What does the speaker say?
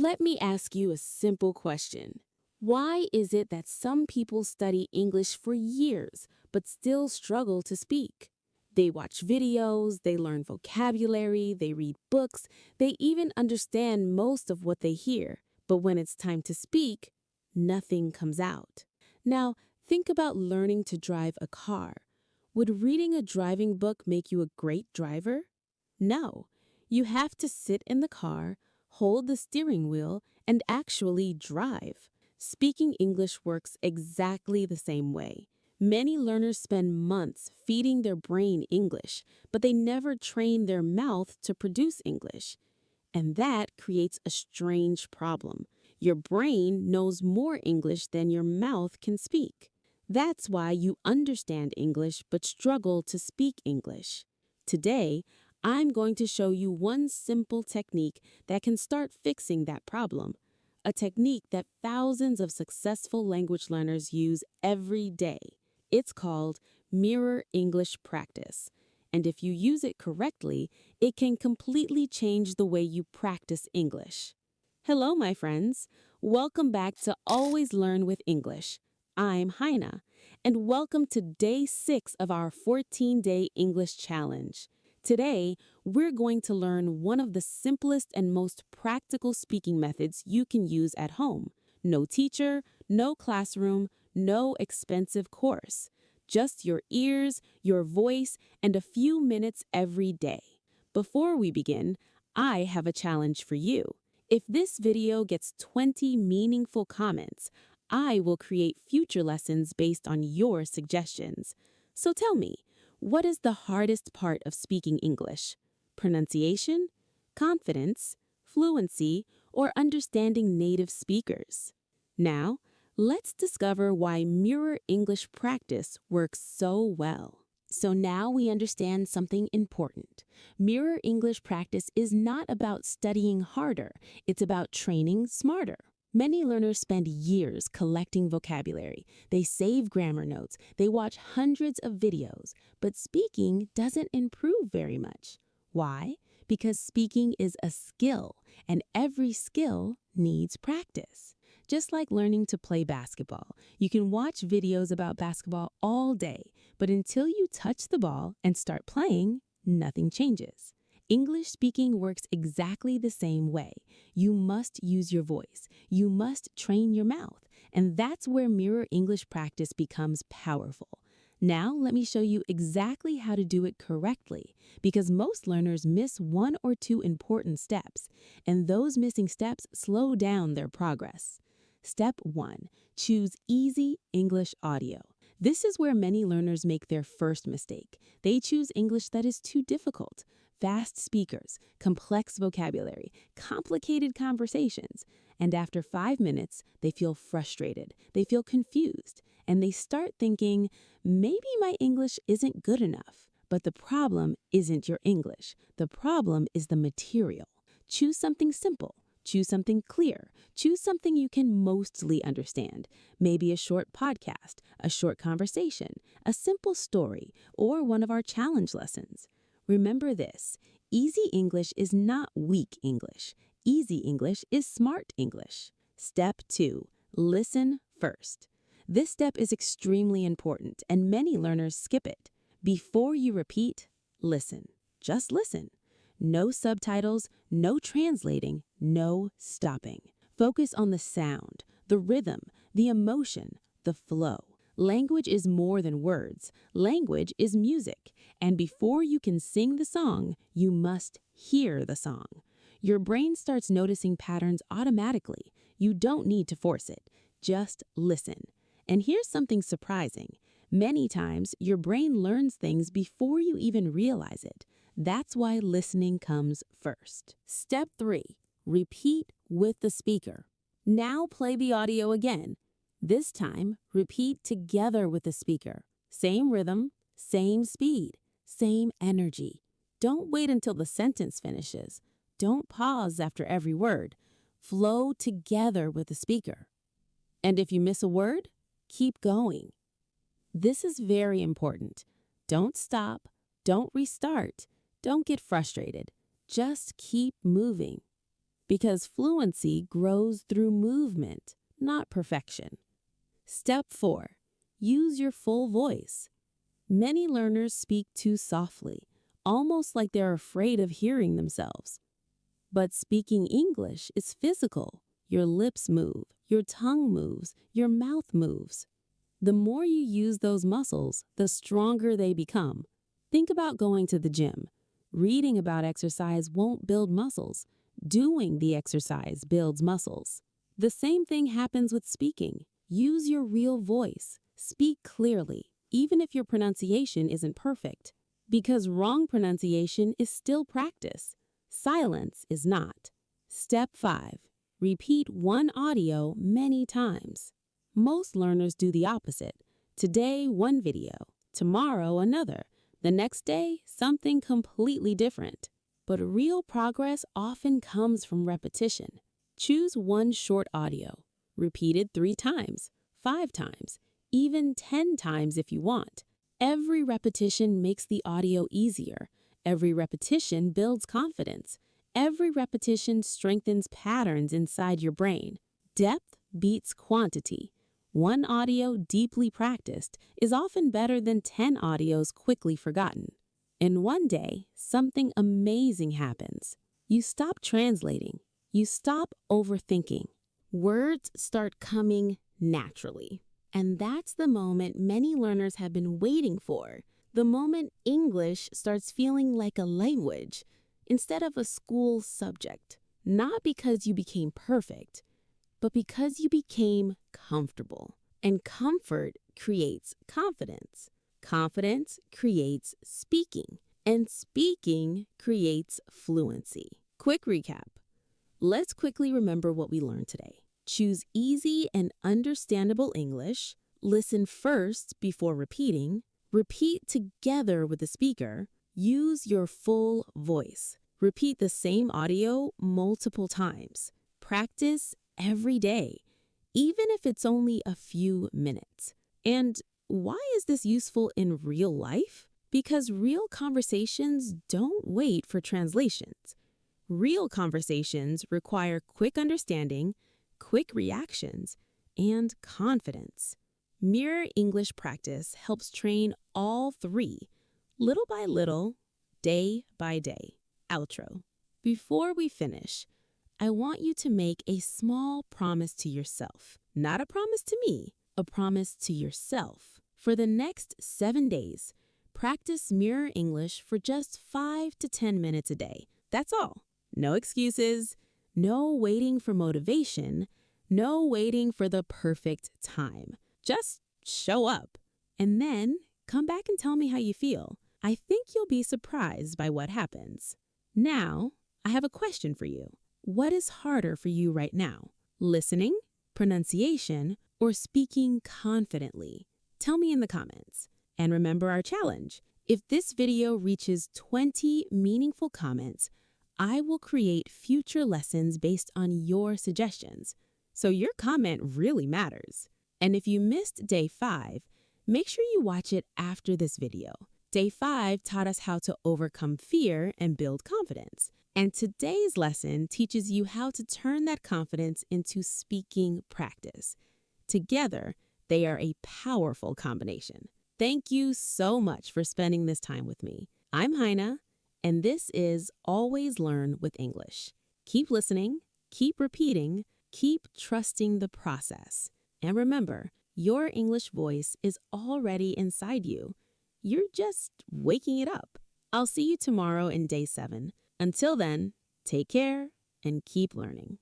Let me ask you a simple question. Why is it that some people study English for years but still struggle to speak? They watch videos, they learn vocabulary, they read books, they even understand most of what they hear, but when it's time to speak, nothing comes out. Now, think about learning to drive a car. Would reading a driving book make you a great driver? No. You have to sit in the car, hold the steering wheel, and actually drive. Speaking English works exactly the same way. Many learners spend months feeding their brain English, but they never train their mouth to produce English. And that creates a strange problem. Your brain knows more English than your mouth can speak. That's why you understand English but struggle to speak English. Today, I'm going to show you one simple technique that can start fixing that problem. A technique that thousands of successful language learners use every day. It's called mirror English practice. And if you use it correctly, it can completely change the way you practice English. Hello, my friends. Welcome back to Always Learn with English. I'm Haina, and welcome to day 6 of our 14-day English challenge. Today, we're going to learn one of the simplest and most practical speaking methods you can use at home. No teacher, no classroom, no expensive course. Just your ears, your voice, and a few minutes every day. Before we begin, I have a challenge for you. If this video gets 20 meaningful comments, I will create future lessons based on your suggestions. So tell me, what is the hardest part of speaking English? Pronunciation, confidence, fluency, or understanding native speakers? Now, let's discover why mirror English practice works so well. So now we understand something important. Mirror English practice is not about studying harder, it's about training smarter. Many learners spend years collecting vocabulary. They save grammar notes. They watch hundreds of videos. But speaking doesn't improve very much. Why? Because speaking is a skill, and every skill needs practice. Just like learning to play basketball, you can watch videos about basketball all day, but until you touch the ball and start playing, nothing changes. English speaking works exactly the same way. You must use your voice. You must train your mouth. And that's where mirror English practice becomes powerful. Now, let me show you exactly how to do it correctly, because most learners miss one or two important steps, and those missing steps slow down their progress. Step 1. Choose easy English audio. This is where many learners make their first mistake. They choose English that is too difficult. Fast speakers, complex vocabulary, complicated conversations. And after 5 minutes, they feel frustrated, they feel confused, and they start thinking, maybe my English isn't good enough. But the problem isn't your English. The problem is the material. Choose something simple. Choose something clear. Choose something you can mostly understand. Maybe a short podcast, a short conversation, a simple story, or one of our challenge lessons. Remember this, easy English is not weak English. Easy English is smart English. Step 2, listen first. This step is extremely important, and many learners skip it. Before you repeat, listen. Just listen. No subtitles, no translating, no stopping. Focus on the sound, the rhythm, the emotion, the flow. Language is more than words. Language is music. And before you can sing the song, you must hear the song. Your brain starts noticing patterns automatically. You don't need to force it. Just listen. And here's something surprising. Many times, your brain learns things before you even realize it. That's why listening comes first. Step 3. Repeat with the speaker. Now play the audio again. This time, repeat together with the speaker. Same rhythm, same speed, same energy. Don't wait until the sentence finishes. Don't pause after every word. Flow together with the speaker. And if you miss a word, keep going. This is very important. Don't stop. Don't restart. Don't get frustrated. Just keep moving. because fluency grows through movement, not perfection. Step 4. Use your full voice. Many learners speak too softly, almost like they're afraid of hearing themselves. But speaking English is physical. Your lips move, your tongue moves, your mouth moves. The more you use those muscles, the stronger they become. Think about going to the gym. Reading about exercise won't build muscles. Doing the exercise builds muscles. The same thing happens with speaking. Use your real voice. Speak clearly, even if your pronunciation isn't perfect. Because wrong pronunciation is still practice. Silence is not. Step 5. Repeat one audio many times. Most learners do the opposite. Today, one video. Tomorrow, another. The next day, something completely different. But real progress often comes from repetition. Choose one short audio. Repeat it 3 times, 5 times, even 10 times if you want. Every repetition makes the audio easier. Every repetition builds confidence. Every repetition strengthens patterns inside your brain. Depth beats quantity. One audio deeply practiced is often better than 10 audios quickly forgotten. And one day, something amazing happens. You stop translating. You stop overthinking. Words start coming naturally. And that's the moment many learners have been waiting for. The moment English starts feeling like a language instead of a school subject. Not because you became perfect, but because you became comfortable. And comfort creates confidence. Confidence creates speaking. And speaking creates fluency. Quick recap. Let's quickly remember what we learned today. Choose easy and understandable English. Listen first before repeating. Repeat together with the speaker. Use your full voice. Repeat the same audio multiple times. Practice every day, even if it's only a few minutes. And why is this useful in real life? Because real conversations don't wait for translations. Real conversations require quick understanding, quick reactions, and confidence. Mirror English practice helps train all 3, little by little, day by day. Outro. Before we finish, I want you to make a small promise to yourself. Not a promise to me, a promise to yourself. For the next 7 days, practice Mirror English for just 5 to 10 minutes a day. That's all. No excuses, no waiting for motivation, no waiting for the perfect time. Just show up and then come back and tell me how you feel. I think you'll be surprised by what happens. Now, I have a question for you. What is harder for you right now? Listening, pronunciation, or speaking confidently? Tell me in the comments. And remember our challenge. If this video reaches 20 meaningful comments, I will create future lessons based on your suggestions. So your comment really matters. And if you missed day 5, make sure you watch it after this video. Day 5 taught us how to overcome fear and build confidence. And today's lesson teaches you how to turn that confidence into speaking practice. Together, they are a powerful combination. Thank you so much for spending this time with me. I'm Haina, and this is Always Learn with English. Keep listening, keep repeating, keep trusting the process. And remember, your English voice is already inside you. You're just waking it up. I'll see you tomorrow in day 7. Until then, take care and keep learning.